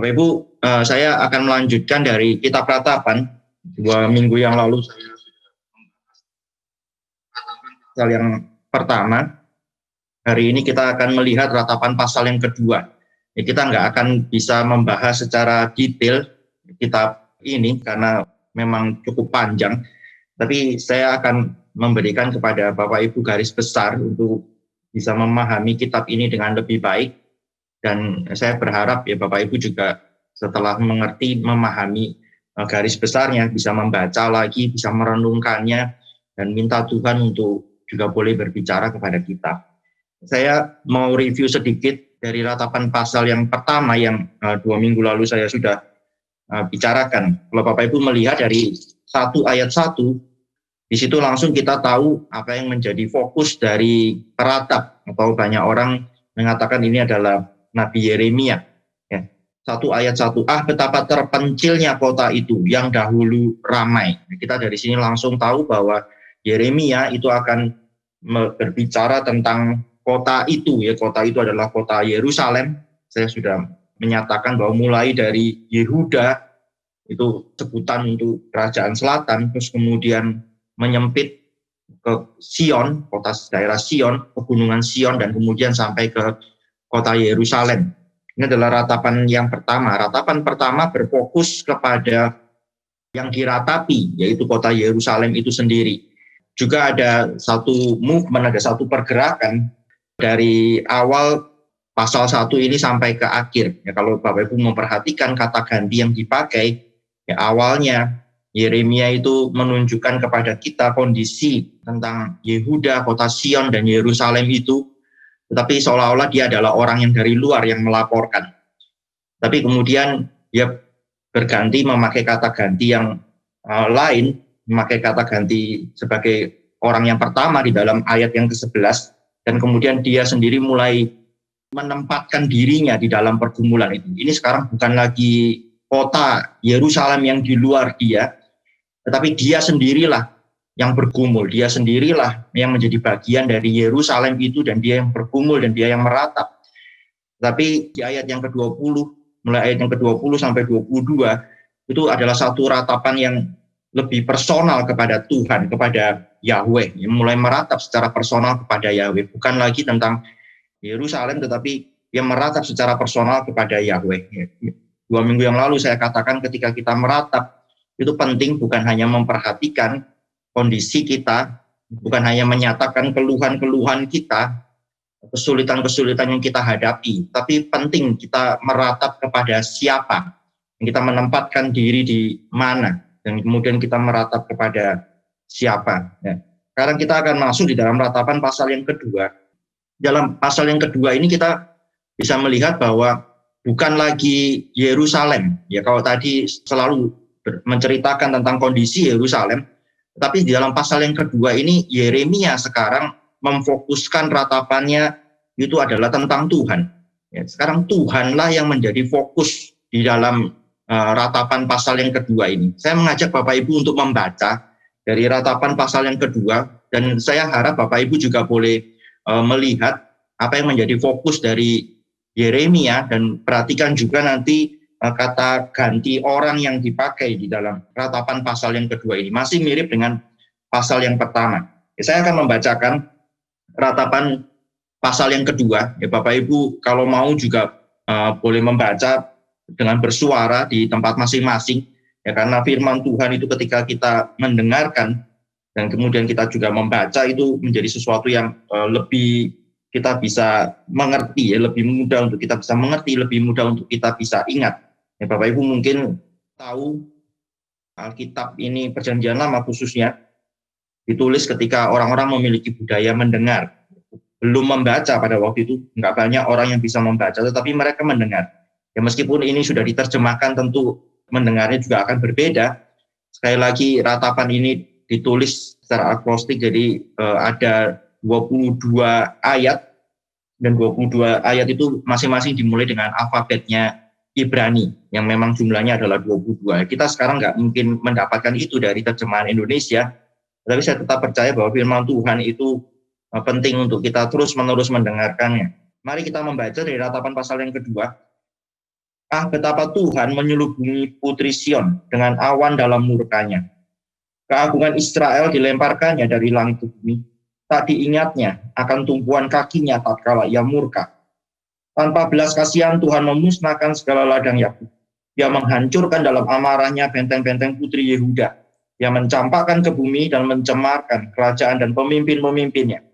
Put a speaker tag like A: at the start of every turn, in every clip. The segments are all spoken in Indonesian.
A: Bapak Ibu, saya akan melanjutkan dari Kitab Ratapan. 2 minggu yang lalu saya sudah membahas pasal yang pertama. Hari ini kita akan melihat ratapan pasal yang kedua. Ya, kita nggak akan bisa membahas secara detail kitab ini karena memang cukup panjang. Tapi saya akan memberikan kepada Bapak Ibu garis besar untuk bisa memahami kitab ini dengan lebih baik. Dan saya berharap ya Bapak Ibu juga setelah mengerti, memahami garis besarnya, bisa membaca lagi, bisa merenungkannya, dan minta Tuhan untuk juga boleh berbicara kepada kita. Saya mau review sedikit dari ratapan pasal yang pertama yang 2 minggu lalu saya sudah bicarakan. Kalau Bapak Ibu melihat dari 1 ayat 1, di situ langsung kita tahu apa yang menjadi fokus dari peratap, atau banyak orang mengatakan ini adalah Nabi Yeremia. Ya. 1 ayat 1, betapa terpencilnya kota itu yang dahulu ramai. Kita dari sini langsung tahu bahwa Yeremia itu akan berbicara tentang kota itu. Ya, kota itu adalah kota Yerusalem. Saya sudah menyatakan bahwa mulai dari Yehuda, itu sebutan untuk kerajaan selatan, terus kemudian menyempit ke Sion, kota daerah Sion, pegunungan Sion, dan kemudian sampai ke kota Yerusalem. Ini adalah ratapan yang pertama. Ratapan pertama berfokus kepada yang diratapi, yaitu kota Yerusalem itu sendiri. Juga ada satu movement, ada satu pergerakan dari awal pasal 1 ini sampai ke akhir. Ya, kalau Bapak Ibu memperhatikan kata ganti yang dipakai, ya, awalnya Yeremia itu menunjukkan kepada kita kondisi tentang Yehuda, kota Sion, dan Yerusalem itu, tetapi seolah-olah dia adalah orang yang dari luar yang melaporkan. Tapi kemudian dia berganti memakai kata ganti yang lain, memakai kata ganti sebagai orang yang pertama di dalam ayat yang ke-11, dan kemudian dia sendiri mulai menempatkan dirinya di dalam pergumulan itu. Ini sekarang bukan lagi kota Yerusalem yang di luar dia, tetapi dia sendirilah yang bergumul, dia sendirilah yang menjadi bagian dari Yerusalem itu, dan dia yang bergumul dan dia yang meratap. Tapi di ayat yang ke-20, mulai ayat yang ke-20 sampai 22, itu adalah satu ratapan yang lebih personal kepada Tuhan, kepada Yahweh, yang mulai meratap secara personal kepada Yahweh, bukan lagi tentang Yerusalem, tetapi yang meratap secara personal kepada Yahweh. 2 minggu yang lalu saya katakan ketika kita meratap, itu penting bukan hanya memperhatikan kondisi kita, bukan hanya menyatakan keluhan-keluhan kita, kesulitan-kesulitan yang kita hadapi, tapi penting kita meratap kepada siapa, kita menempatkan diri di mana, dan kemudian kita meratap kepada siapa. Ya. Sekarang kita akan masuk di dalam ratapan pasal yang kedua. Dalam pasal yang kedua ini kita bisa melihat bahwa bukan lagi Yerusalem. Ya, kalau tadi selalu menceritakan tentang kondisi Yerusalem, tapi di dalam pasal yang kedua ini Yeremia sekarang memfokuskan ratapannya itu adalah tentang Tuhan. Ya, sekarang Tuhanlah yang menjadi fokus di dalam ratapan pasal yang kedua ini. Saya mengajak Bapak Ibu untuk membaca dari ratapan pasal yang kedua, dan saya harap Bapak Ibu juga boleh melihat apa yang menjadi fokus dari Yeremia, dan perhatikan juga nanti kata ganti orang yang dipakai di dalam ratapan pasal yang kedua ini. Masih mirip dengan pasal yang pertama. Saya akan membacakan ratapan pasal yang kedua. Ya, Bapak Ibu kalau mau juga boleh membaca dengan bersuara di tempat masing-masing. Ya, karena firman Tuhan itu ketika kita mendengarkan dan kemudian kita juga membaca, itu menjadi sesuatu yang lebih kita bisa mengerti, ya, lebih mudah untuk kita bisa mengerti, lebih mudah untuk kita bisa ingat. Ya, Bapak Ibu mungkin tahu Alkitab ini, Perjanjian Lama khususnya, ditulis ketika orang-orang memiliki budaya mendengar. Belum membaca pada waktu itu, nggak banyak orang yang bisa membaca, tetapi mereka mendengar. Ya, meskipun ini sudah diterjemahkan, tentu mendengarnya juga akan berbeda. Sekali lagi, ratapan ini ditulis secara akrostik, jadi ada 22 ayat, dan 22 ayat itu masing-masing dimulai dengan alfabetnya Ibrani, yang memang jumlahnya adalah 22. Kita sekarang nggak mungkin mendapatkan itu dari terjemahan Indonesia, tapi saya tetap percaya bahwa firman Tuhan itu penting untuk kita terus-menerus mendengarkannya. Mari kita membaca dari ratapan pasal yang kedua. Betapa Tuhan menyelubungi putri Sion dengan awan dalam murkanya. Keagungan Israel dilemparkannya dari langit ke bumi. Tak diingatnya akan tumpuan kakinya tatkala ia murka. Tanpa belas kasihan Tuhan memusnahkan segala ladang Yakub. Dia menghancurkan dalam amarahnya benteng-benteng putri Yehuda. Dia mencampakkan ke bumi dan mencemarkan kerajaan dan pemimpin-pemimpinnya.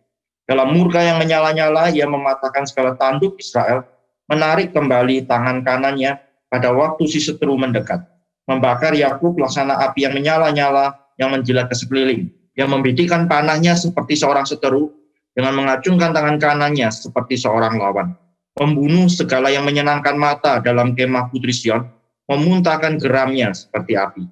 A: Dalam murka yang menyala-nyala, ia mematahkan segala tanduk Israel, menarik kembali tangan kanannya pada waktu si seteru mendekat. Membakar Yakub laksana api yang menyala-nyala yang menjilat ke sekeliling. Dia membidikan panahnya seperti seorang seteru dengan mengacungkan tangan kanannya seperti seorang lawan. Membunuh segala yang menyenangkan mata dalam kemah putri Sion, memuntahkan geramnya seperti api.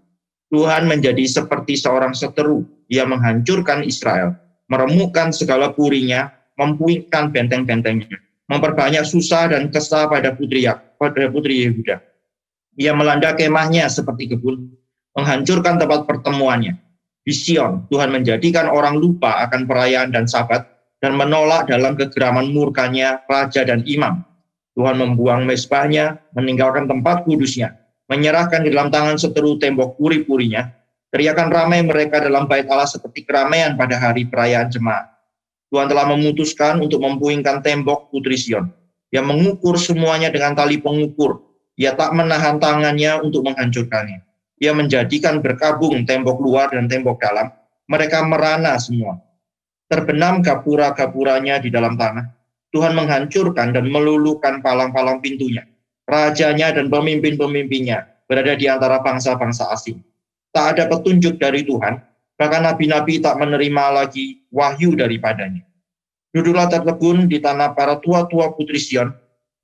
A: Tuhan menjadi seperti seorang seteru. Dia menghancurkan Israel, meremukkan segala purinya, mempuingkan benteng-bentengnya, memperbanyak susah dan kesah pada putri Yehuda. Dia melanda kemahnya seperti kebun, menghancurkan tempat pertemuannya. Di Sion, Tuhan menjadikan orang lupa akan perayaan dan sabat, dan menolak dalam kegeraman murkanya raja dan imam. Tuhan membuang mezbahnya, meninggalkan tempat kudusnya, menyerahkan di dalam tangan seteru tembok puri-purinya. Teriakan ramai mereka dalam bait Allah seperti keramaian pada hari perayaan jemaat. Tuhan telah memutuskan untuk mempuingkan tembok putri Sion. Dia mengukur semuanya dengan tali pengukur. Dia tak menahan tangannya untuk menghancurkannya. Dia menjadikan berkabung tembok luar dan tembok dalam. Mereka merana semua. Terbenam gapura-gapuranya di dalam tanah. Tuhan menghancurkan dan meluluhkan palang-palang pintunya. Rajanya dan pemimpin-pemimpinnya berada di antara bangsa-bangsa asing. Tak ada petunjuk dari Tuhan, bahkan nabi-nabi tak menerima lagi wahyu daripadanya. Duduklah tertegun di tanah para tua-tua putri Sion.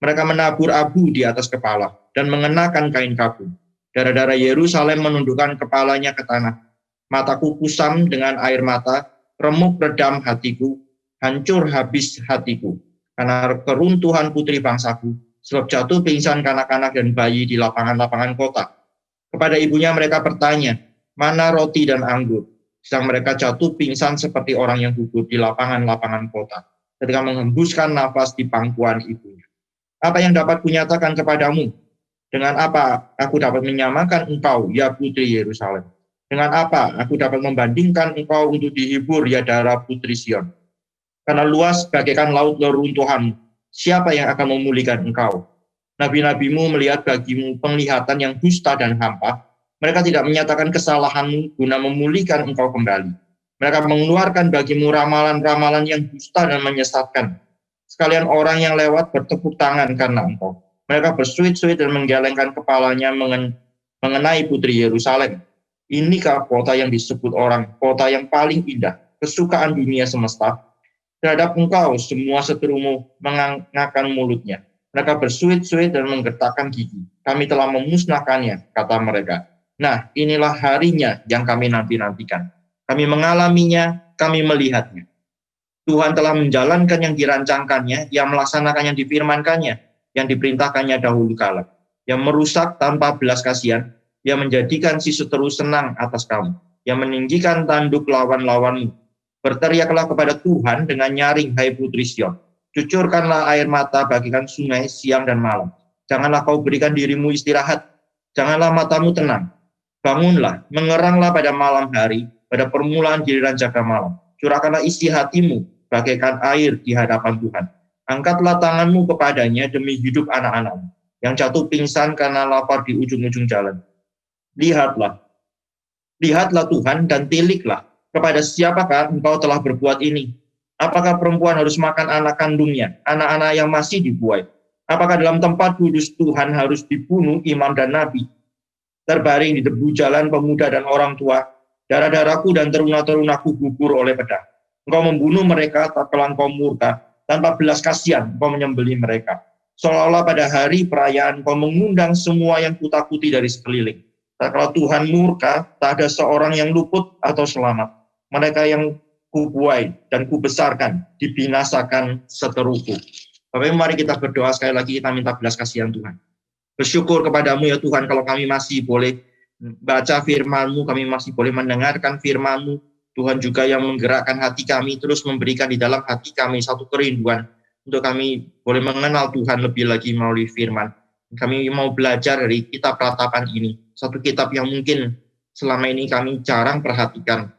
A: Mereka menabur abu di atas kepala dan mengenakan kain kabung. Darah-darah Yerusalem menundukkan kepalanya ke tanah. Mataku kusam dengan air mata, remuk redam hatiku, hancur habis hatiku. Karena keruntuhan putri bangsaku, sebab jatuh pingsan kanak-kanak dan bayi di lapangan-lapangan kota. Kepada ibunya mereka bertanya, mana roti dan anggur? Sedang mereka jatuh pingsan seperti orang yang gugur di lapangan-lapangan kota, ketika menghembuskan nafas di pangkuan ibunya. Apa yang dapat kunyatakan kepadamu? Dengan apa aku dapat menyamakan engkau, ya putri Yerusalem? Dengan apa aku dapat membandingkan engkau untuk dihibur, ya darah putri Sion? Karena luas bagaikan laut reruntuhanmu, siapa yang akan memulihkan engkau? Nabi-nabimu melihat bagimu penglihatan yang dusta dan hampa. Mereka tidak menyatakan kesalahanmu guna memulihkan engkau kembali. Mereka mengeluarkan bagimu ramalan-ramalan yang dusta dan menyesatkan. Sekalian orang yang lewat bertepuk tangan karena engkau. Mereka bersuit-suit dan menggelengkan kepalanya mengenai putri Yerusalem. Inikah kota yang disebut orang, kota yang paling indah, kesukaan dunia semesta? Terhadap engkau, semua seterumu mengangkat mulutnya. Mereka bersuit-suit dan menggetakkan gigi. Kami telah memusnahkannya, kata mereka. Nah, inilah harinya yang kami nanti-nantikan. Kami mengalaminya, kami melihatnya. Tuhan telah menjalankan yang dirancangkannya, yang melaksanakan yang difirmankannya, yang diperintahkannya dahulu kala. Yang merusak tanpa belas kasihan, yang menjadikan si seteru senang atas kamu, yang meninggikan tanduk lawan-lawanmu. Berteriaklah kepada Tuhan dengan nyaring, hai putri Sion. Cucurkanlah air mata bagikan sungai siang dan malam. Janganlah kau berikan dirimu istirahat. Janganlah matamu tenang. Bangunlah, mengeranglah pada malam hari, pada permulaan giliran jaga malam. Curahkanlah isi hatimu bagaikan air di hadapan Tuhan. Angkatlah tanganmu kepadanya demi hidup anak-anakmu yang jatuh pingsan karena lapar di ujung-ujung jalan. Lihatlah Tuhan dan tiliklah, kepada siapakah engkau telah berbuat ini? Apakah perempuan harus makan anak kandungnya, anak-anak yang masih dibuai? Apakah dalam tempat kudus Tuhan harus dibunuh imam dan nabi? Terbaring di debu jalan pemuda dan orang tua, darah-darahku dan teruna-terunaku gugur oleh pedang. Engkau membunuh mereka tatkala engkau murka, tanpa belas kasihan engkau menyembelih mereka. Seolah-olah pada hari perayaan engkau mengundang semua yang kutakuti dari sekeliling. Tatkala Tuhan murka, tak ada seorang yang luput atau selamat. Mereka yang kubuai dan kubesarkan, dibinasakan seteruku. Bapak Ibu, mari kita berdoa sekali lagi, kita minta belas kasihan Tuhan. Bersyukur kepadamu ya Tuhan, kalau kami masih boleh baca firman-Mu, kami masih boleh mendengarkan firman-Mu. Tuhan juga yang menggerakkan hati kami, terus memberikan di dalam hati kami satu kerinduan, untuk kami boleh mengenal Tuhan lebih lagi melalui firman. Kami mau belajar dari kitab Ratapan ini. Satu kitab yang mungkin selama ini kami jarang perhatikan.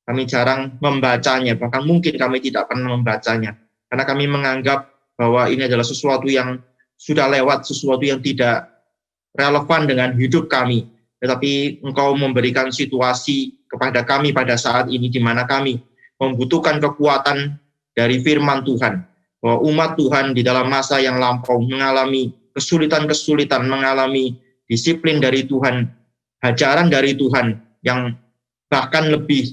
A: Kami jarang membacanya, bahkan mungkin kami tidak pernah membacanya. Karena kami menganggap bahwa ini adalah sesuatu yang sudah lewat, sesuatu yang tidak relevan dengan hidup kami. Tetapi Engkau memberikan situasi kepada kami pada saat ini di mana kami membutuhkan kekuatan dari firman Tuhan. Bahwa umat Tuhan di dalam masa yang lampau mengalami kesulitan-kesulitan, mengalami disiplin dari Tuhan, ajaran dari Tuhan yang bahkan lebih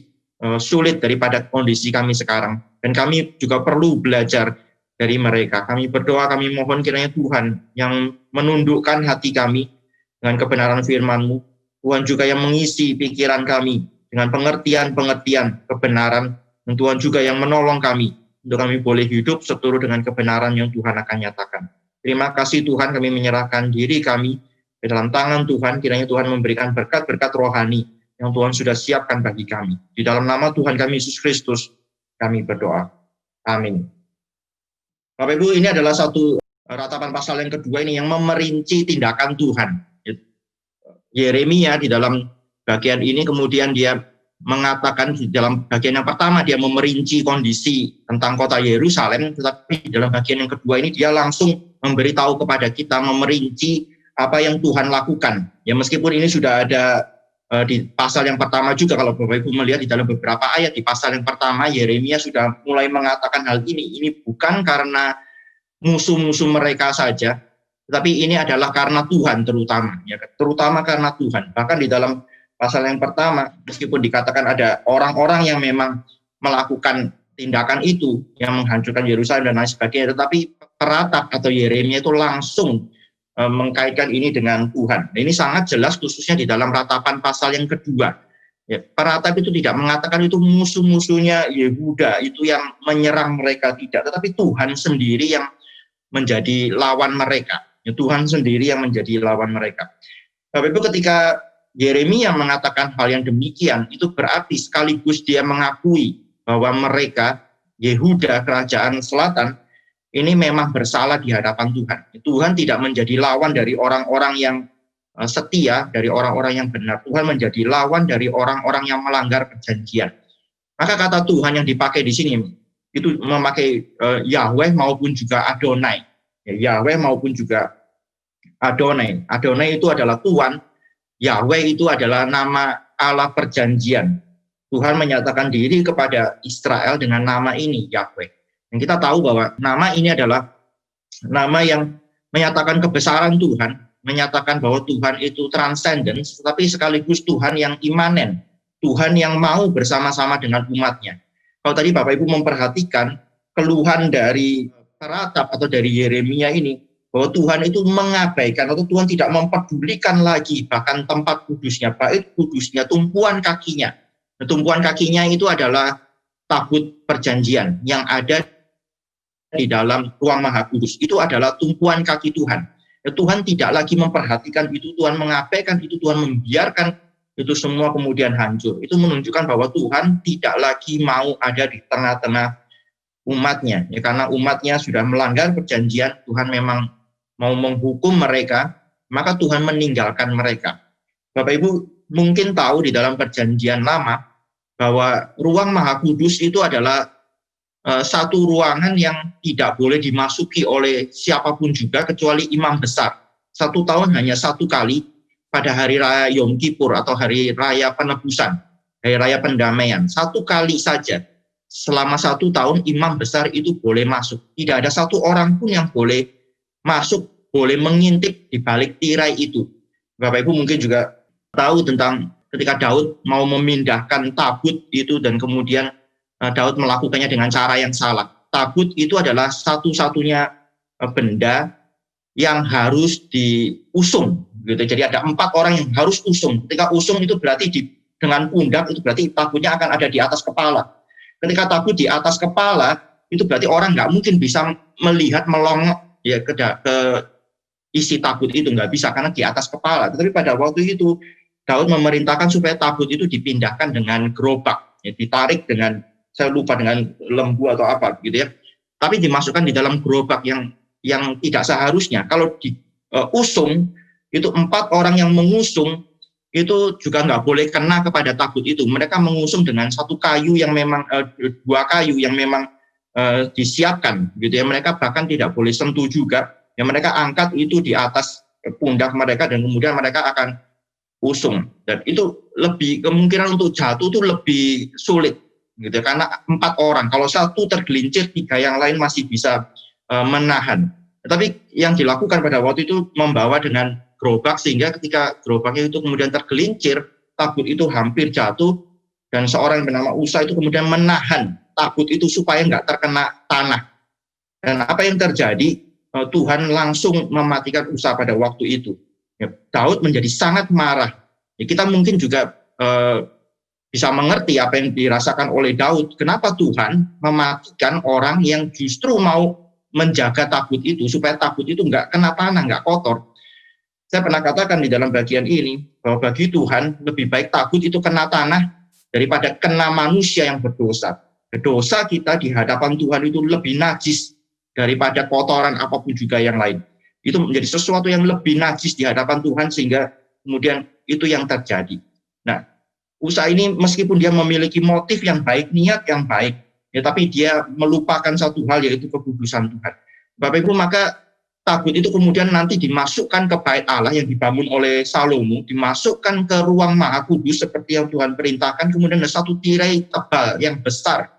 A: sulit daripada kondisi kami sekarang. Dan kami juga perlu belajar dari mereka. Kami berdoa, kami mohon kiranya Tuhan yang menundukkan hati kami dengan kebenaran firman-Mu. Tuhan juga yang mengisi pikiran kami dengan pengertian-pengertian kebenaran. Dan Tuhan juga yang menolong kami untuk kami boleh hidup seturut dengan kebenaran yang Tuhan akan nyatakan. Terima kasih Tuhan, kami menyerahkan diri kami ke dalam tangan Tuhan. Kiranya Tuhan memberikan berkat-berkat rohani yang Tuhan sudah siapkan bagi kami. Di dalam nama Tuhan kami Yesus Kristus, kami berdoa. Amin. Bapak Ibu, ini adalah satu ratapan pasal yang kedua ini yang memerinci tindakan Tuhan. Yeremia di dalam bagian ini kemudian dia mengatakan di dalam bagian yang pertama dia memerinci kondisi tentang kota Yerusalem, tetapi di dalam bagian yang kedua ini dia langsung memberitahu kepada kita, memerinci apa yang Tuhan lakukan. Ya meskipun ini sudah ada di pasal yang pertama juga, kalau Bapak Ibu melihat di dalam beberapa ayat di pasal yang pertama, Yeremia sudah mulai mengatakan hal ini. Ini bukan karena musuh-musuh mereka saja, tetapi ini adalah karena Tuhan terutama, ya, terutama karena Tuhan. Bahkan di dalam pasal yang pertama, meskipun dikatakan ada orang-orang yang memang melakukan tindakan itu, yang menghancurkan Yerusalem dan lain sebagainya, tetapi peratap atau Yeremia itu langsung mengkaitkan ini dengan Tuhan. Nah, ini sangat jelas khususnya di dalam ratapan pasal yang kedua. Ya, peratap itu tidak mengatakan itu musuh-musuhnya Yehuda, itu yang menyerang mereka, tidak. Tetapi Tuhan sendiri yang menjadi lawan mereka. Ya, Tuhan sendiri yang menjadi lawan mereka. Bapak Ibu, ketika Yeremia mengatakan hal yang demikian, itu berarti sekaligus dia mengakui bahwa mereka, Yehuda, kerajaan selatan, ini memang bersalah di hadapan Tuhan. Tuhan tidak menjadi lawan dari orang-orang yang setia, dari orang-orang yang benar. Tuhan menjadi lawan dari orang-orang yang melanggar perjanjian. Maka kata Tuhan yang dipakai di sini, itu memakai Yahweh maupun juga Adonai. Ya, Yahweh maupun juga Adonai. Adonai itu adalah Tuhan, Yahweh itu adalah nama Allah perjanjian. Tuhan menyatakan diri kepada Israel dengan nama ini, Yahweh. Dan kita tahu bahwa nama ini adalah nama yang menyatakan kebesaran Tuhan, menyatakan bahwa Tuhan itu transcendence, tetapi sekaligus Tuhan yang imanen, Tuhan yang mau bersama-sama dengan umatnya. Kalau tadi Bapak Ibu memperhatikan keluhan dari peratap atau dari Yeremia ini, bahwa Tuhan itu mengabaikan atau Tuhan tidak mempedulikan lagi bahkan tempat kudusnya, bait kudusnya, tumpuan kakinya. Nah, tumpuan kakinya itu adalah tabut perjanjian yang ada di dalam ruang maha kudus. Itu adalah tumpuan kaki Tuhan. Ya, Tuhan tidak lagi memperhatikan itu, Tuhan mengabaikan itu, Tuhan membiarkan itu semua kemudian hancur. Itu menunjukkan bahwa Tuhan tidak lagi mau ada di tengah-tengah umatnya. Ya, karena umatnya sudah melanggar perjanjian, Tuhan memang mau menghukum mereka, maka Tuhan meninggalkan mereka. Bapak Ibu mungkin tahu di dalam perjanjian lama bahwa ruang maha kudus itu adalah satu ruangan yang tidak boleh dimasuki oleh siapapun juga kecuali imam besar. 1 tahun hanya 1 kali pada hari raya Yom Kippur atau hari raya penebusan, hari raya pendamaian. 1 kali saja selama 1 tahun imam besar itu boleh masuk. Tidak ada 1 orang pun yang boleh masuk, boleh mengintip di balik tirai itu. Bapak Ibu mungkin juga tahu tentang ketika Daud mau memindahkan tabut itu dan kemudian Daud melakukannya dengan cara yang salah. Tabut itu adalah satu-satunya benda yang harus diusung. Gitu. Jadi ada 4 orang yang harus usung. Ketika usung itu berarti dengan pundak, itu berarti tabutnya akan ada di atas kepala. Ketika tabut di atas kepala, itu berarti orang nggak mungkin bisa melihat melongok ya ke isi tabut itu, nggak bisa karena di atas kepala. Tetapi pada waktu itu Daud memerintahkan supaya tabut itu dipindahkan dengan gerobak, ya, ditarik dengan, saya lupa dengan lembu atau apa gitu ya. Tapi dimasukkan di dalam gerobak yang tidak seharusnya. Kalau usung, itu 4 orang yang mengusung itu juga nggak boleh kena kepada tabut itu. Mereka mengusung dengan satu kayu yang memang 2 kayu yang memang disiapkan, gitu ya. Mereka bahkan tidak boleh sentuh juga. Ya, mereka angkat itu di atas pundak mereka dan kemudian mereka akan usung. Dan itu lebih kemungkinan untuk jatuh itu lebih sulit, gitu ya, karena 4 orang. Kalau satu tergelincir, 3 yang lain masih bisa menahan. Tapi yang dilakukan pada waktu itu membawa dengan gerobak, sehingga ketika gerobaknya itu kemudian tergelincir, tabut itu hampir jatuh, dan seorang yang bernama Usa itu kemudian menahan tabut itu supaya nggak terkena tanah. Dan apa yang terjadi? Tuhan langsung mematikan Usa pada waktu itu. Ya, Daud menjadi sangat marah. Ya, kita mungkin juga bisa mengerti apa yang dirasakan oleh Daud. Kenapa Tuhan mematikan orang yang justru mau menjaga tabut itu, supaya tabut itu nggak kena tanah, nggak kotor. Saya pernah katakan di dalam bagian ini, bahwa bagi Tuhan lebih baik tabut itu kena tanah daripada kena manusia yang berdosa. Dosa kita di hadapan Tuhan itu lebih najis daripada kotoran apapun juga yang lain. Itu menjadi sesuatu yang lebih najis di hadapan Tuhan, sehingga kemudian itu yang terjadi. Nah, Usa ini meskipun dia memiliki motif yang baik, niat yang baik, ya, tapi dia melupakan satu hal, yaitu kekudusan Tuhan. Bapak Ibu, maka tabut itu kemudian nanti dimasukkan ke bait Allah yang dibangun oleh Salomo, dimasukkan ke ruang Maha Kudus seperti yang Tuhan perintahkan. Kemudian ada satu tirai tebal yang besar,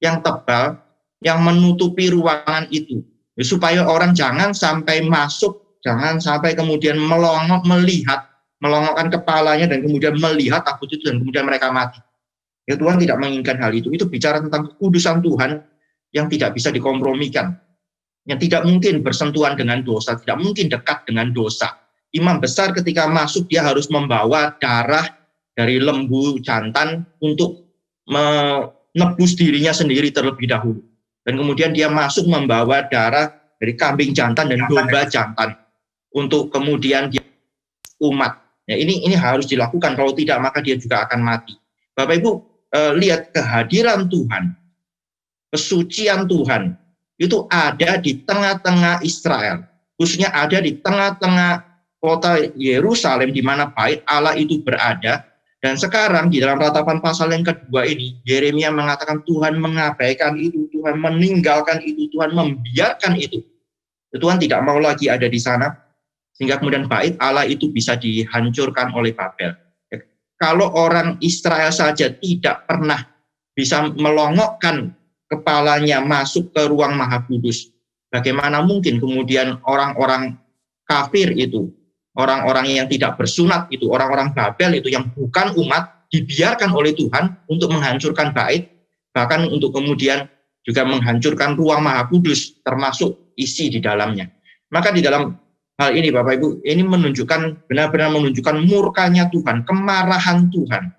A: yang tebal, yang menutupi ruangan itu, ya, supaya orang jangan sampai masuk, jangan sampai kemudian melongokkan kepalanya dan kemudian melihat tabut itu dan kemudian mereka mati. Ya, Tuhan tidak menginginkan hal itu. Itu bicara tentang kekudusan Tuhan yang tidak bisa dikompromikan, yang tidak mungkin bersentuhan dengan dosa, tidak mungkin dekat dengan dosa. Imam besar ketika masuk, dia harus membawa darah dari lembu jantan untuk menebus dirinya sendiri terlebih dahulu. Dan kemudian dia masuk membawa darah dari kambing jantan dan domba jantan untuk kemudian dia umat. Ya, ini harus dilakukan, kalau tidak maka dia juga akan mati. Bapak Ibu, lihat kehadiran Tuhan, kesucian Tuhan itu ada di tengah-tengah Israel, khususnya ada di tengah-tengah kota Yerusalem di mana bait Allah itu berada. Dan sekarang di dalam ratapan pasal yang kedua ini, Yeremia mengatakan Tuhan mengabaikan itu, Tuhan meninggalkan itu, Tuhan membiarkan itu. Tuhan tidak mau lagi ada di sana, sehingga kemudian bait Allah itu bisa dihancurkan oleh Babel. Kalau orang Israel saja tidak pernah bisa melongokkan kepalanya masuk ke ruang Maha Kudus, bagaimana mungkin kemudian orang-orang kafir itu, orang-orang yang tidak bersunat itu, orang-orang Babel itu yang bukan umat, dibiarkan oleh Tuhan untuk menghancurkan bait, bahkan untuk kemudian juga menghancurkan ruang Maha Kudus, termasuk isi di dalamnya. Maka di dalam hal ini Bapak Ibu, ini menunjukkan, benar-benar menunjukkan murkanya Tuhan, kemarahan Tuhan.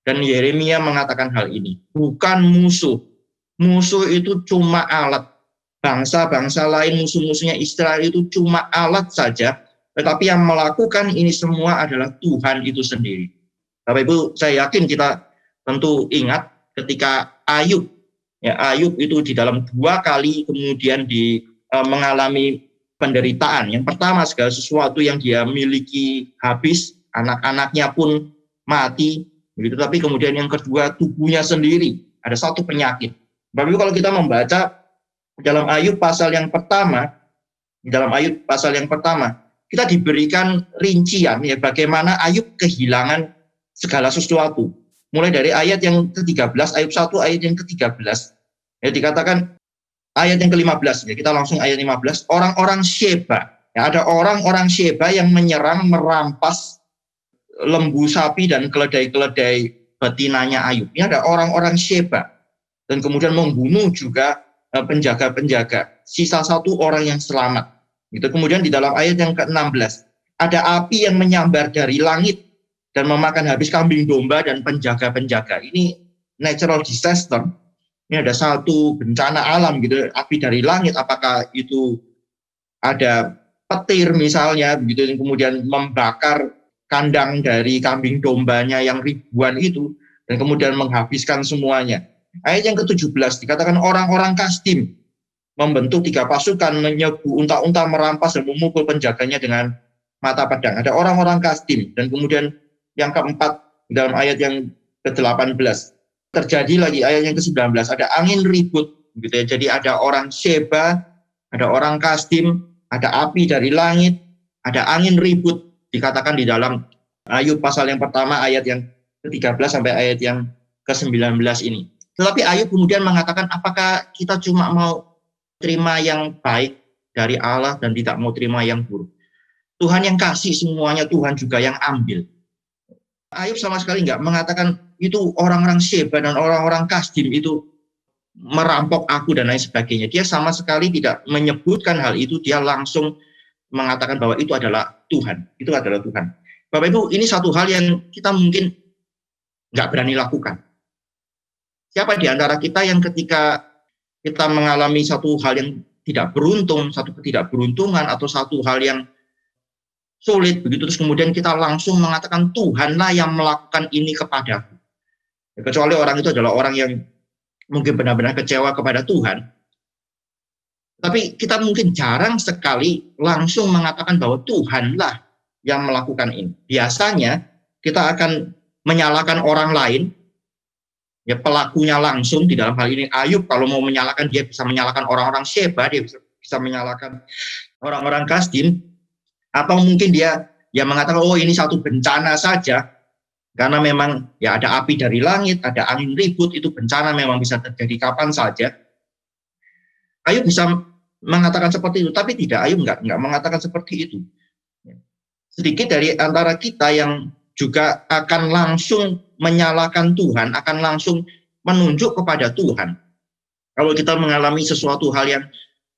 A: Dan Yeremia mengatakan hal ini, bukan musuh. Musuh itu cuma alat. Bangsa-bangsa lain, musuh-musuhnya Israel itu cuma alat saja, tetapi yang melakukan ini semua adalah Tuhan itu sendiri. Bapak Ibu, saya yakin kita tentu ingat ketika Ayub, ya, Ayub itu di dalam 2 kali kemudian mengalami penderitaan. Yang pertama, segala sesuatu yang dia miliki habis, anak-anaknya pun mati, begitu. Tapi kemudian yang kedua, tubuhnya sendiri ada satu penyakit. Bapak Ibu, kalau kita membaca dalam Ayub pasal yang pertama, kita diberikan rincian, ya, bagaimana Ayub kehilangan segala sesuatu. Mulai dari ayat yang ke-13, Ayub 1 ayat yang ke-13, ya, dikatakan ayat yang ke-15, ya, kita langsung ayat 15, orang-orang Sheba, ya, ada orang-orang Sheba yang menyerang, merampas lembu sapi dan keledai-keledai betinanya Ayub. Ini ada orang-orang Sheba, dan kemudian membunuh juga penjaga-penjaga. Sisa 1 orang yang selamat. Itu kemudian di dalam ayat yang ke-16, ada api yang menyambar dari langit dan memakan habis kambing domba dan penjaga-penjaga. Ini natural disaster. Ini ada satu bencana alam gitu, api dari langit, apakah itu ada petir misalnya, begitu, yang kemudian membakar kandang dari kambing dombanya yang ribuan itu, dan kemudian menghabiskan semuanya. Ayat yang ke-17 dikatakan orang-orang Kasdim membentuk 3 pasukan, menyerbu unta-unta, merampas dan memukul penjaganya dengan mata pedang. Ada orang-orang Kasdim. Dan kemudian yang keempat dalam ayat yang ke-18 terjadi lagi ayat yang ke-19, ada angin ribut gitu ya. Jadi ada orang Sheba, ada orang Kasdim, ada api dari langit, ada angin ribut, dikatakan di dalam Ayub pasal yang pertama ayat yang ke-13 sampai ayat yang ke-19 ini. Tetapi Ayub kemudian mengatakan, apakah kita cuma mau terima yang baik dari Allah dan tidak mau terima yang buruk? Tuhan yang kasih semuanya, Tuhan juga yang ambil. Ayub sama sekali enggak mengatakan itu orang-orang Sheba dan orang-orang Kasdim itu merampok aku dan lain sebagainya. Dia sama sekali tidak menyebutkan hal itu, dia langsung mengatakan bahwa itu adalah Tuhan. Itu adalah Tuhan. Bapak Ibu, ini satu hal yang kita mungkin nggak berani lakukan. Siapa di antara kita yang ketika kita mengalami satu hal yang tidak beruntung, satu ketidakberuntungan, atau satu hal yang sulit, begitu terus kemudian kita langsung mengatakan Tuhanlah yang melakukan ini kepadaku. Ya, kecuali orang itu adalah orang yang mungkin benar-benar kecewa kepada Tuhan. Tapi kita mungkin jarang sekali langsung mengatakan bahwa Tuhanlah yang melakukan ini. Biasanya kita akan menyalahkan orang lain, ya pelakunya langsung. Di dalam hal ini Ayub kalau mau menyalahkan, dia bisa menyalahkan orang-orang Sheba, dia bisa menyalahkan orang-orang Kasdim, atau mungkin dia mengatakan oh ini satu bencana saja, karena memang ya ada api dari langit, ada angin ribut, itu bencana memang bisa terjadi kapan saja. Ayub bisa mengatakan seperti itu, tapi tidak, Ayub enggak mengatakan seperti itu. Sedikit dari antara kita yang juga akan langsung menyalahkan Tuhan, akan langsung menunjuk kepada Tuhan. Kalau kita mengalami sesuatu hal yang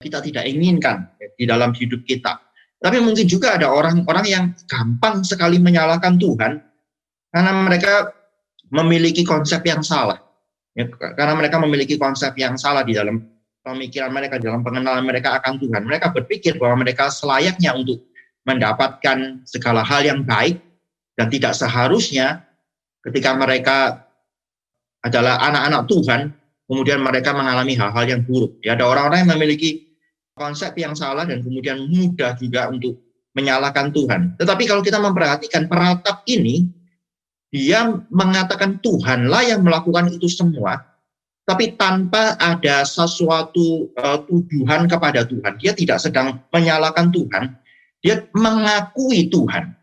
A: kita tidak inginkan di dalam hidup kita. Tapi mungkin juga ada orang-orang yang gampang sekali menyalahkan Tuhan, karena mereka memiliki konsep yang salah. Ya, karena mereka memiliki konsep yang salah di dalam pemikiran mereka, dalam pengenalan mereka akan Tuhan. Mereka berpikir bahwa mereka selayaknya untuk mendapatkan segala hal yang baik, dan tidak seharusnya ketika mereka adalah anak-anak Tuhan, kemudian mereka mengalami hal-hal yang buruk. Ya, ada orang-orang yang memiliki konsep yang salah dan kemudian mudah juga untuk menyalahkan Tuhan. Tetapi kalau kita memperhatikan peratap ini, dia mengatakan Tuhanlah yang melakukan itu semua, tapi tanpa ada sesuatu tuduhan kepada Tuhan. Dia tidak sedang menyalahkan Tuhan, dia mengakui Tuhan.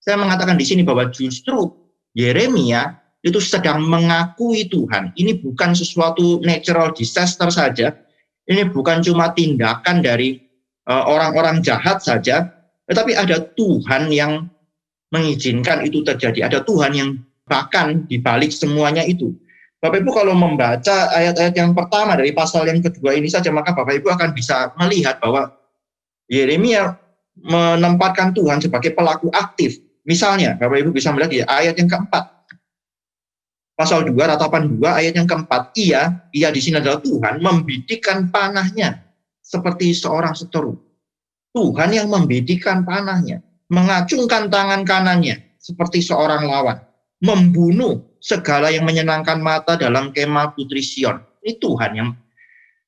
A: Saya mengatakan di sini bahwa justru Yeremia itu sedang mengakui Tuhan. Ini bukan sesuatu natural disaster saja, ini bukan cuma tindakan dari orang-orang jahat saja, tetapi ada Tuhan yang mengizinkan itu terjadi. Ada Tuhan yang bahkan di balik semuanya itu. Bapak Ibu kalau membaca ayat-ayat yang pertama dari pasal yang kedua ini saja, maka Bapak Ibu akan bisa melihat bahwa Yeremia menempatkan Tuhan sebagai pelaku aktif. Misalnya, Bapak Ibu bisa melihat di ayat yang keempat. Pasal 2, ratapan 2, ayat yang keempat. Ia di sini adalah Tuhan, membidikkan panahnya seperti seorang seteru. Tuhan yang membidikkan panahnya, mengacungkan tangan kanannya seperti seorang lawan, membunuh segala yang menyenangkan mata dalam kemah putri Sion. Ini Tuhan yang,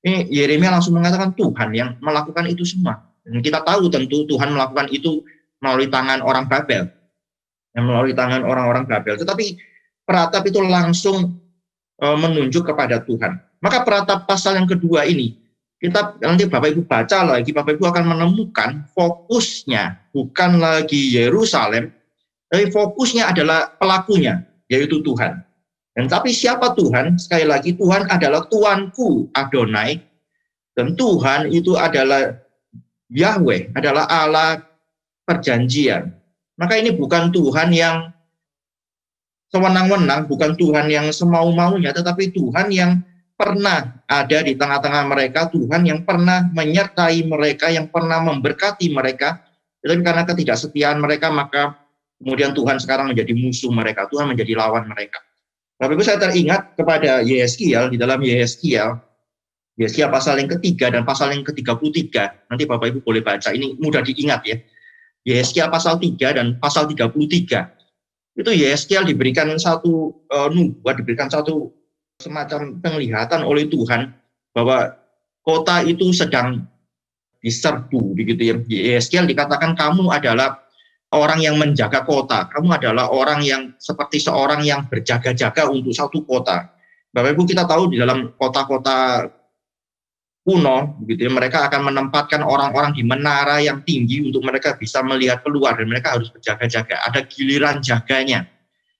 A: ini Yeremia langsung mengatakan Tuhan yang melakukan itu semua. Dan kita tahu tentu Tuhan melakukan itu melalui tangan orang Babel, melalui tangan orang-orang Babel. Tetapi peratap itu langsung menunjuk kepada Tuhan. Maka peratap pasal yang kedua ini, kita nanti Bapak Ibu baca lagi, Bapak Ibu akan menemukan fokusnya bukan lagi Yerusalem, tapi fokusnya adalah pelakunya, yaitu Tuhan. Dan tapi siapa Tuhan? Sekali lagi, Tuhan adalah Tuanku Adonai, dan Tuhan itu adalah Yahweh, adalah Allah perjanjian. Maka ini bukan Tuhan yang sewenang-wenang, bukan Tuhan yang semau-maunya, tetapi Tuhan yang pernah ada di tengah-tengah mereka, Tuhan yang pernah menyertai mereka, yang pernah memberkati mereka. Tetapi karena ketidaksetiaan mereka, maka kemudian Tuhan sekarang menjadi musuh mereka, Tuhan menjadi lawan mereka. Bapak Ibu, saya teringat kepada Yehezkiel, di dalam Yehezkiel pasal yang ketiga dan pasal yang ke-33. Nanti Bapak Ibu boleh baca, ini mudah diingat ya. Yehezkiel pasal 3 dan pasal 33. Itu Yehezkiel diberikan satu nubuat, diberikan satu semacam penglihatan oleh Tuhan bahwa kota itu sedang diserbu, begitu ya. Di Yeskiel dikatakan kamu adalah orang yang menjaga kota, kamu adalah orang yang seperti seorang yang berjaga-jaga untuk satu kota. Bapak Ibu, kita tahu di dalam kota-kota kuno, begitu ya, mereka akan menempatkan orang-orang di menara yang tinggi untuk mereka bisa melihat keluar dan mereka harus berjaga-jaga. Ada giliran jaganya.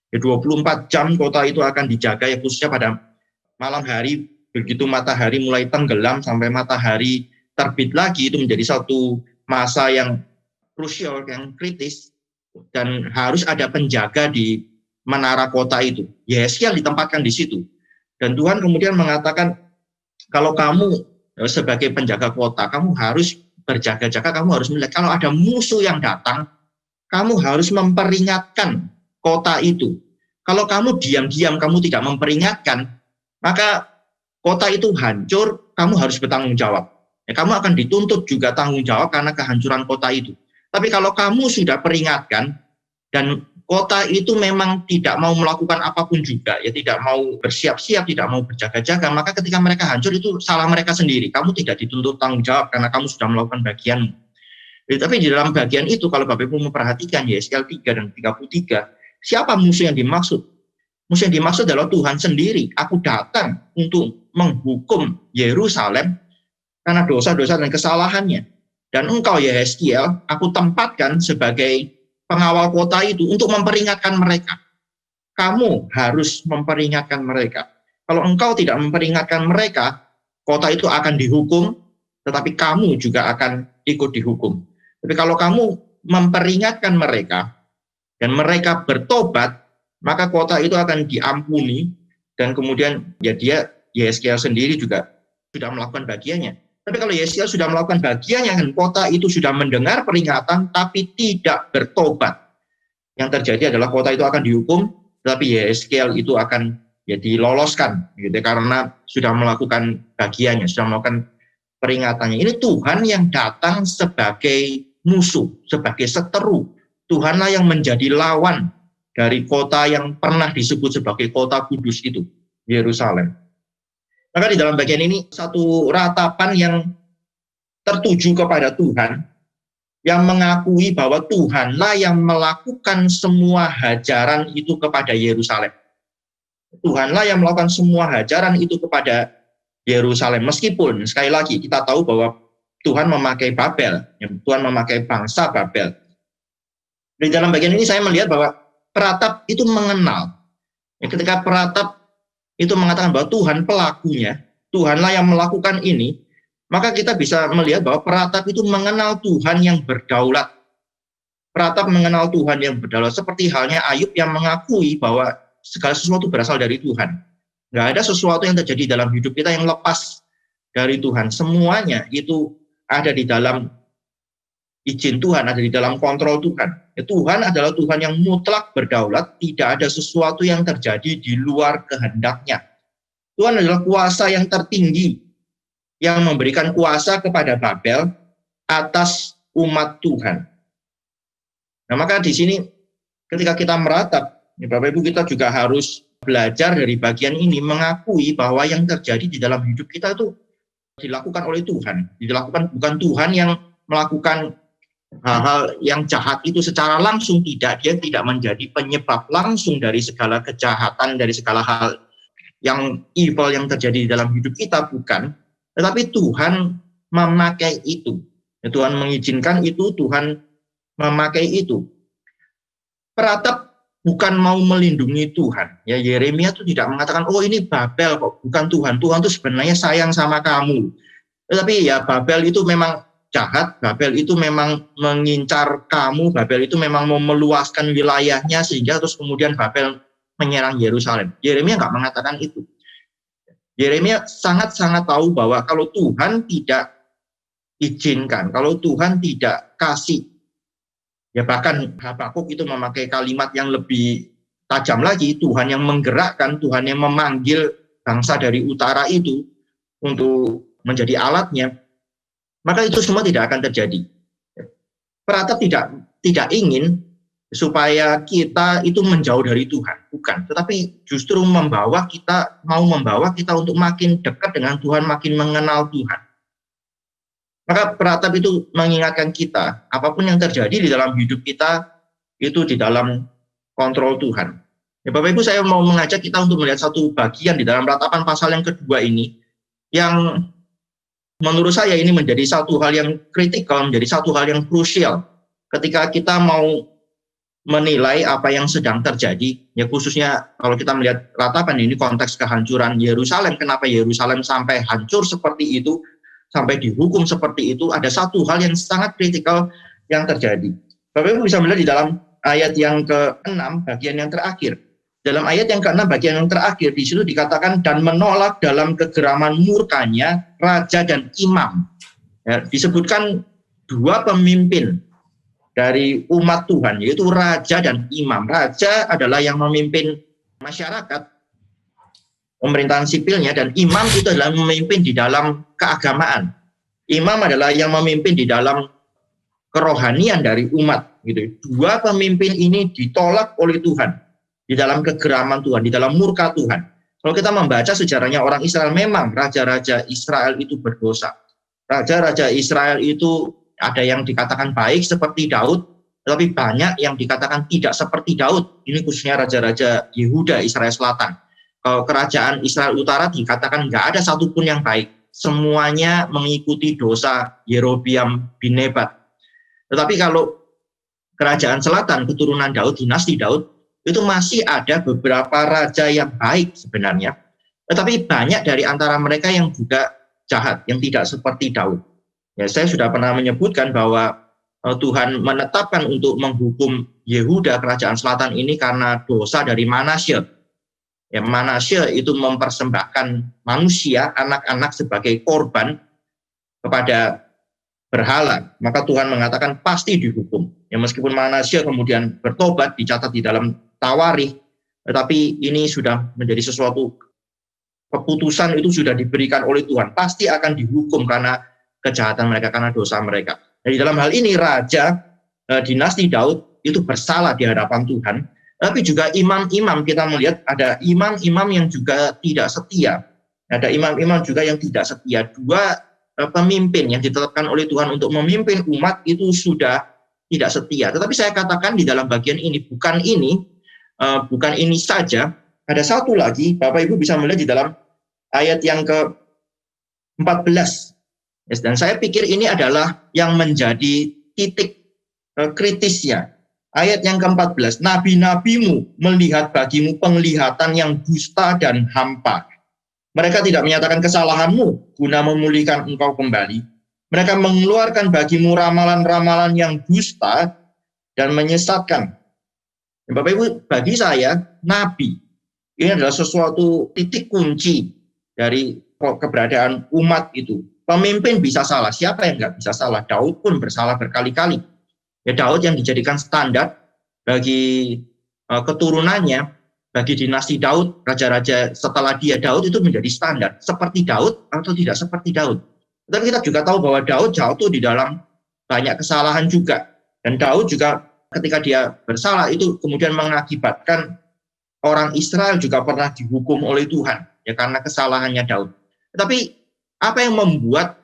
A: Ya, 24 jam kota itu akan dijaga, ya, khususnya pada malam hari, begitu matahari mulai tenggelam sampai matahari terbit lagi, itu menjadi satu masa yang krusial, yang kritis, dan harus ada penjaga di menara kota itu. Yeskiel ditempatkan di situ. Dan Tuhan kemudian mengatakan, kalau kamu sebagai penjaga kota, kamu harus berjaga-jaga, kamu harus melihat kalau ada musuh yang datang, kamu harus memperingatkan kota itu. Kalau kamu diam-diam, kamu tidak memperingatkan, maka kota itu hancur, kamu harus bertanggung jawab. Ya, kamu akan dituntut juga tanggung jawab karena kehancuran kota itu. Tapi kalau kamu sudah peringatkan, dan kota itu memang tidak mau melakukan apapun juga, ya tidak mau bersiap-siap, tidak mau berjaga-jaga, maka ketika mereka hancur itu salah mereka sendiri. Kamu tidak dituntut tanggung jawab karena kamu sudah melakukan bagianmu. Tapi di dalam bagian itu, kalau Bapak Ibu memperhatikan Yeskiel 3 dan 33, siapa musuh yang dimaksud? Musuh yang dimaksud adalah Tuhan sendiri. Aku datang untuk menghukum Yerusalem karena dosa-dosa dan kesalahannya. Dan engkau Yeskiel, aku tempatkan sebagai pengawal kota itu untuk memperingatkan mereka. Kamu harus memperingatkan mereka. Kalau engkau tidak memperingatkan mereka, kota itu akan dihukum, tetapi kamu juga akan ikut dihukum. Tapi kalau kamu memperingatkan mereka, dan mereka bertobat, maka kota itu akan diampuni, dan kemudian ya dia, Yeskiel sendiri juga sudah melakukan bagiannya. Tapi kalau Yeskiel sudah melakukan bagiannya, dan kota itu sudah mendengar peringatan, tapi tidak bertobat, yang terjadi adalah kota itu akan dihukum, tapi Yeskiel itu akan ya diloloskan, gitu, karena sudah melakukan bagiannya, sudah melakukan peringatannya. Ini Tuhan yang datang sebagai musuh, sebagai seteru. Tuhanlah yang menjadi lawan dari kota yang pernah disebut sebagai kota kudus itu, Yerusalem. Maka di dalam bagian ini satu ratapan yang tertuju kepada Tuhan, yang mengakui bahwa Tuhanlah yang melakukan semua hajaran itu kepada Yerusalem. Tuhanlah yang melakukan semua hajaran itu kepada Yerusalem. Meskipun sekali lagi kita tahu bahwa Tuhan memakai Babel, Tuhan memakai bangsa Babel. Di dalam bagian ini saya melihat bahwa peratap itu mengenal. Ketika peratap itu mengatakan bahwa Tuhan pelakunya, Tuhanlah yang melakukan ini, maka kita bisa melihat bahwa peratap itu mengenal Tuhan yang berdaulat. Peratap mengenal Tuhan yang berdaulat, seperti halnya Ayub yang mengakui bahwa segala sesuatu berasal dari Tuhan. Nggak ada sesuatu yang terjadi dalam hidup kita yang lepas dari Tuhan. Semuanya itu ada di dalam izin Tuhan, ada di dalam kontrol Tuhan. Ya, Tuhan adalah Tuhan yang mutlak berdaulat, tidak ada sesuatu yang terjadi di luar kehendaknya. Tuhan adalah kuasa yang tertinggi, yang memberikan kuasa kepada Babel atas umat Tuhan. Nah, maka di sini ketika kita meratap, Bapak Ibu, kita juga harus belajar dari bagian ini, mengakui bahwa yang terjadi di dalam hidup kita itu dilakukan oleh Tuhan. Dilakukan bukan Tuhan yang melakukan hal-hal yang jahat itu secara langsung, tidak. Dia tidak menjadi penyebab langsung dari segala kejahatan, dari segala hal yang evil yang terjadi di dalam hidup kita, bukan. Tetapi Tuhan memakai itu. Tuhan mengizinkan itu, Tuhan memakai itu. Peratap bukan mau melindungi Tuhan. Ya, Yeremia itu tidak mengatakan, oh ini Babel kok, bukan Tuhan. Tuhan itu sebenarnya sayang sama kamu. Tetapi ya Babel itu memang jahat, Babel itu memang mengincar kamu, Babel itu memang mau meluaskan wilayahnya sehingga terus kemudian Babel menyerang Yerusalem. Yeremia nggak mengatakan itu. Yeremia sangat-sangat tahu bahwa kalau Tuhan tidak izinkan, kalau Tuhan tidak kasih, ya bahkan Habakuk itu memakai kalimat yang lebih tajam lagi, Tuhan yang menggerakkan, Tuhan yang memanggil bangsa dari utara itu untuk menjadi alatnya, maka itu semua tidak akan terjadi. Peratap tidak ingin supaya kita itu menjauh dari Tuhan, bukan. Tetapi justru mau membawa kita untuk makin dekat dengan Tuhan, makin mengenal Tuhan. Maka peratap itu mengingatkan kita, apapun yang terjadi di dalam hidup kita, itu di dalam kontrol Tuhan. Ya, Bapak Ibu, saya mau mengajak kita untuk melihat satu bagian di dalam ratapan pasal yang kedua ini, yang menurut saya ini menjadi satu hal yang kritikal, menjadi satu hal yang krusial, ketika kita mau menilai apa yang sedang terjadi, ya khususnya kalau kita melihat ratapan ini konteks kehancuran Yerusalem, kenapa Yerusalem sampai hancur seperti itu, sampai dihukum seperti itu, ada satu hal yang sangat kritikal yang terjadi. Bapak Ibu bisa melihat di dalam ayat yang ke-6, bagian yang terakhir. Dalam ayat yang ke-6, bagian yang terakhir, di situ dikatakan, dan menolak dalam kegeraman murkanya raja dan imam. Ya, disebutkan dua pemimpin dari umat Tuhan, yaitu raja dan imam. Raja adalah yang memimpin masyarakat, pemerintahan sipilnya, dan imam itu adalah memimpin di dalam keagamaan. Imam adalah yang memimpin di dalam kerohanian dari umat. Gitu. Dua pemimpin ini ditolak oleh Tuhan di dalam kegeraman Tuhan, di dalam murka Tuhan. Kalau kita membaca sejarahnya orang Israel, memang raja-raja Israel itu berdosa. Raja-raja Israel itu ada yang dikatakan baik seperti Daud, tetapi banyak yang dikatakan tidak seperti Daud. Ini khususnya raja-raja Yehuda, Israel Selatan. Kerajaan Israel Utara dikatakan nggak ada satupun yang baik. Semuanya mengikuti dosa Yerobiam bin Nebat. Tetapi kalau kerajaan selatan, keturunan Daud, dinasti Daud, itu masih ada beberapa raja yang baik sebenarnya. Tetapi banyak dari antara mereka yang juga jahat, yang tidak seperti Daud. Ya, saya sudah pernah menyebutkan bahwa Tuhan menetapkan untuk menghukum Yehuda, kerajaan selatan ini karena dosa dari Manasye. Ya, Manasye itu mempersembahkan manusia, anak-anak sebagai korban kepada berhala. Maka Tuhan mengatakan pasti dihukum. Ya, meskipun Manasye kemudian bertobat, dicatat di dalam Tawarikh, tetapi ini sudah menjadi sesuatu keputusan itu sudah diberikan oleh Tuhan. Pasti akan dihukum karena kejahatan mereka, karena dosa mereka. Jadi dalam hal ini raja dinasti Daud itu bersalah di hadapan Tuhan. Tapi juga imam-imam, kita melihat ada imam-imam yang juga tidak setia. Ada imam-imam juga yang tidak setia. Dua pemimpin yang ditetapkan oleh Tuhan untuk memimpin umat itu sudah tidak setia. Tetapi saya katakan di dalam bagian ini, bukan ini saja. Ada satu lagi, Bapak Ibu bisa melihat di dalam ayat yang ke-14. Dan saya pikir ini adalah yang menjadi titik kritisnya. Ayat yang ke-14, nabi-nabimu melihat bagimu penglihatan yang dusta dan hampa. Mereka tidak menyatakan kesalahanmu guna memulihkan engkau kembali. Mereka mengeluarkan bagimu ramalan-ramalan yang dusta dan menyesatkan. Bapak Ibu, bagi saya, nabi ini adalah sesuatu titik kunci dari keberadaan umat itu. Pemimpin bisa salah, siapa yang nggak bisa salah? Daud pun bersalah berkali-kali. Ya, Daud yang dijadikan standar bagi keturunannya, bagi dinasti Daud, raja-raja setelah dia Daud itu menjadi standar. Seperti Daud atau tidak seperti Daud. Tetapi kita juga tahu bahwa Daud jatuh di dalam banyak kesalahan juga. Dan Daud juga ketika dia bersalah itu kemudian mengakibatkan orang Israel juga pernah dihukum oleh Tuhan. Ya, karena kesalahannya Daud. Tetapi apa yang membuat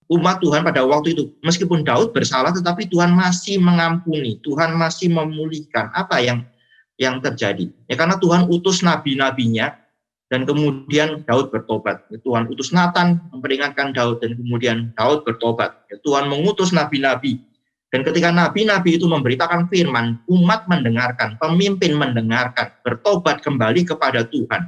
A: umat Tuhan pada waktu itu, meskipun Daud bersalah, tetapi Tuhan masih mengampuni, Tuhan masih memulihkan. Apa yang terjadi? Ya, karena Tuhan utus nabi-nabinya, dan kemudian Daud bertobat. Ya, Tuhan utus Nathan memperingatkan Daud, dan kemudian Daud bertobat. Ya, Tuhan mengutus nabi-nabi, dan ketika nabi-nabi itu memberitakan firman, umat mendengarkan, pemimpin mendengarkan, bertobat kembali kepada Tuhan.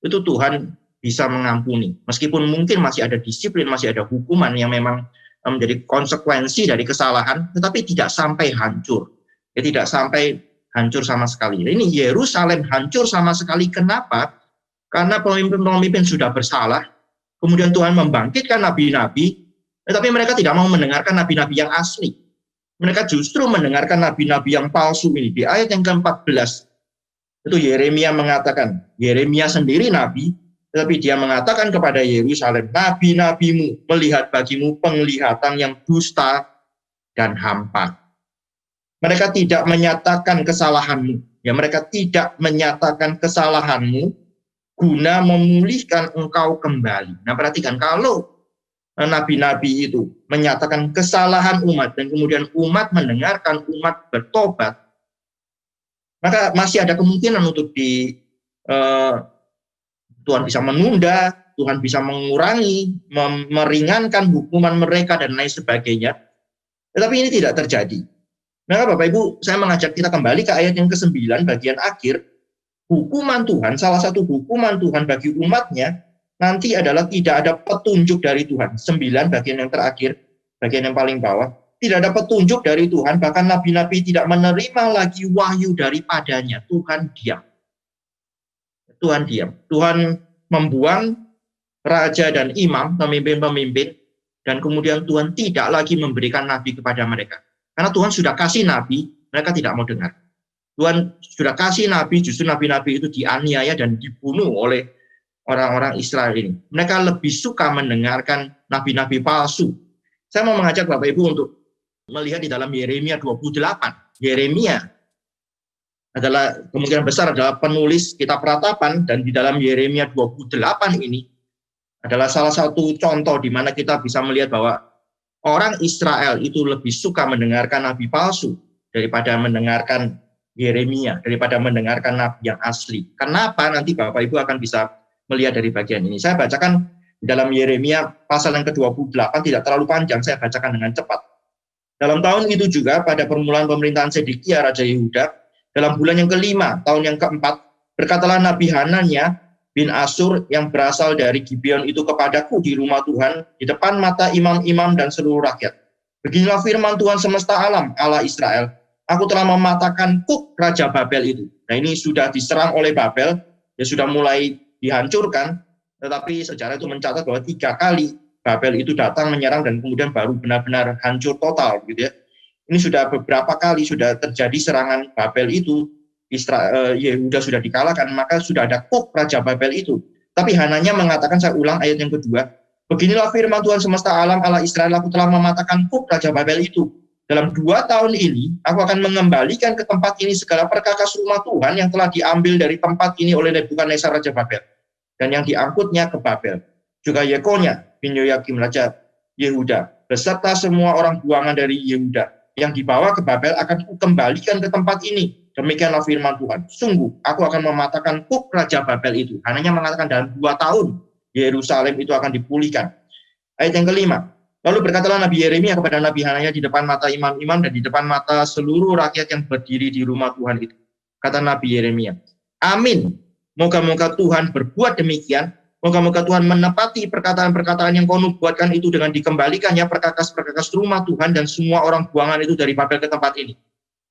A: Itu Tuhan bisa mengampuni. Meskipun mungkin masih ada disiplin, masih ada hukuman yang memang menjadi konsekuensi dari kesalahan, tetapi tidak sampai hancur. Ya, tidak sampai hancur sama sekali. Ini Yerusalem hancur sama sekali. Kenapa? Karena pemimpin-pemimpin sudah bersalah, kemudian Tuhan membangkitkan nabi-nabi, tetapi mereka tidak mau mendengarkan nabi-nabi yang asli. Mereka justru mendengarkan nabi-nabi yang palsu ini. Di ayat yang ke-14, itu Yeremia mengatakan, Yeremia sendiri nabi, tetapi dia mengatakan kepada Yerusalem, nabi-nabimu melihat bagimu penglihatan yang dusta dan hampa. Mereka tidak menyatakan kesalahanmu. Ya, mereka tidak menyatakan kesalahanmu guna memulihkan engkau kembali. Nah, perhatikan, kalau nabi-nabi itu menyatakan kesalahan umat dan kemudian umat mendengarkan, umat bertobat, maka masih ada kemungkinan untuk Tuhan bisa menunda, Tuhan bisa mengurangi, meringankan hukuman mereka dan lain sebagainya. Tetapi ini tidak terjadi. Maka Bapak Ibu, saya mengajak kita kembali ke ayat yang ke-9 bagian akhir. Hukuman Tuhan, salah satu hukuman Tuhan bagi umatnya nanti adalah tidak ada petunjuk dari Tuhan. 9 bagian yang terakhir, bagian yang paling bawah. Tidak ada petunjuk dari Tuhan, bahkan nabi-nabi tidak menerima lagi wahyu daripadanya. Tuhan diam. Tuhan diam. Tuhan membuang raja dan imam, pemimpin-pemimpin, dan kemudian Tuhan tidak lagi memberikan nabi kepada mereka. Karena Tuhan sudah kasih nabi, mereka tidak mau dengar. Tuhan sudah kasih nabi, justru nabi-nabi itu dianiaya dan dibunuh oleh orang-orang Israel ini. Mereka lebih suka mendengarkan nabi-nabi palsu. Saya mau mengajak Bapak Ibu untuk melihat di dalam Yeremia 28. Yeremia adalah kemungkinan besar adalah penulis kitab Ratapan, dan di dalam Yeremia 28 ini adalah salah satu contoh di mana kita bisa melihat bahwa orang Israel itu lebih suka mendengarkan nabi palsu daripada mendengarkan Yeremia, daripada mendengarkan nabi yang asli. Kenapa? Nanti Bapak Ibu akan bisa melihat dari bagian ini. Saya bacakan di dalam Yeremia pasal yang ke-28, tidak terlalu panjang, saya bacakan dengan cepat. Dalam tahun itu juga, pada permulaan pemerintahan Sedekia, Raja Yehuda, dalam bulan yang kelima, tahun yang keempat, berkatalah Nabi Hanania bin Asur yang berasal dari Gibeon itu kepadaku di rumah Tuhan, di depan mata imam-imam dan seluruh rakyat. Beginilah firman Tuhan semesta alam, Allah Israel. Aku telah mematahkan Kuk, Raja Babel itu. Nah, ini sudah diserang oleh Babel, ya sudah mulai dihancurkan, tetapi sejarah itu mencatat bahwa 3 kali Babel itu datang menyerang dan kemudian baru benar-benar hancur total, gitu ya. Ini sudah beberapa kali sudah terjadi serangan Babel itu, Yehuda sudah dikalahkan, maka sudah ada Kuk, Raja Babel itu. Tapi Hananya mengatakan, saya ulang ayat yang kedua, beginilah firman Tuhan semesta alam, Allah Israel, aku telah mematahkan Kuk, Raja Babel itu. Dalam 2 tahun ini, aku akan mengembalikan ke tempat ini segala perkakas rumah Tuhan yang telah diambil dari tempat ini oleh Nebukadnezar Raja Babel, dan yang diangkutnya ke Babel. Juga Yekonia bin Yoyakim Raja Yehuda, beserta semua orang buangan dari Yehuda, yang dibawa ke Babel akan kukembalikan ke tempat ini. Demikianlah firman Tuhan. Sungguh, aku akan mematahkan Kuk, Raja Babel itu. Hanya mengatakan dalam 2 tahun, Yerusalem itu akan dipulihkan. Ayat yang kelima. Lalu berkatalah Nabi Yeremia kepada Nabi Hanania di depan mata imam-imam dan di depan mata seluruh rakyat yang berdiri di rumah Tuhan itu. Kata Nabi Yeremia, amin. Moga-moga Tuhan berbuat demikian. Moga-moga Tuhan menepati perkataan-perkataan yang kau nubuatkan itu dengan dikembalikannya perkakas-perkakas rumah Tuhan dan semua orang buangan itu dari Babel ke tempat ini.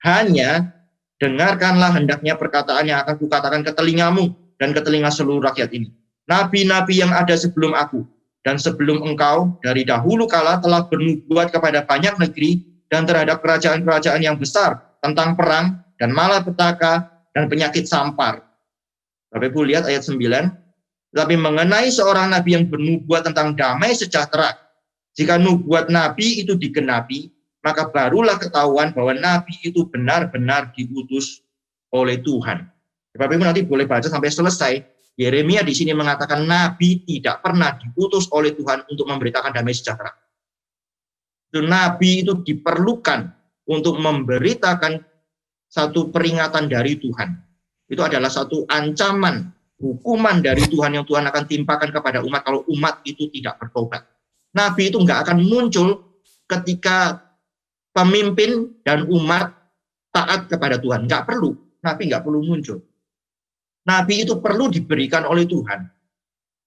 A: Hanya dengarkanlah hendaknya perkataan yang akan kukatakan ke telingamu dan ke telinga seluruh rakyat ini. Nabi-nabi yang ada sebelum aku dan sebelum engkau dari dahulu kala telah bernubuat kepada banyak negeri dan terhadap kerajaan-kerajaan yang besar tentang perang dan malapetaka dan penyakit sampar. Bapak Ibu lihat ayat 9. Tapi mengenai seorang nabi yang bernubuat tentang damai sejahtera, jika nubuat nabi itu digenapi, maka barulah ketahuan bahwa nabi itu benar-benar diutus oleh Tuhan. Bapak Ibu nanti boleh baca sampai selesai. Yeremia di sini mengatakan nabi tidak pernah diutus oleh Tuhan untuk memberitakan damai sejahtera. Itu nabi itu diperlukan untuk memberitakan satu peringatan dari Tuhan. Itu adalah satu ancaman, hukuman dari Tuhan yang Tuhan akan timpakan kepada umat kalau umat itu tidak bertobat. Nabi itu nggak akan muncul ketika pemimpin dan umat taat kepada Tuhan. Nggak perlu. Nabi nggak perlu muncul. Nabi itu perlu diberikan oleh Tuhan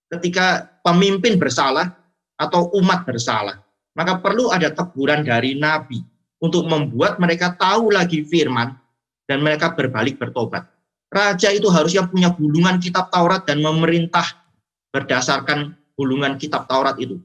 A: ketika pemimpin bersalah atau umat bersalah. Maka perlu ada teguran dari Nabi untuk membuat mereka tahu lagi firman dan mereka berbalik bertobat. Raja itu harusnya punya gulungan kitab Taurat dan memerintah berdasarkan gulungan kitab Taurat itu.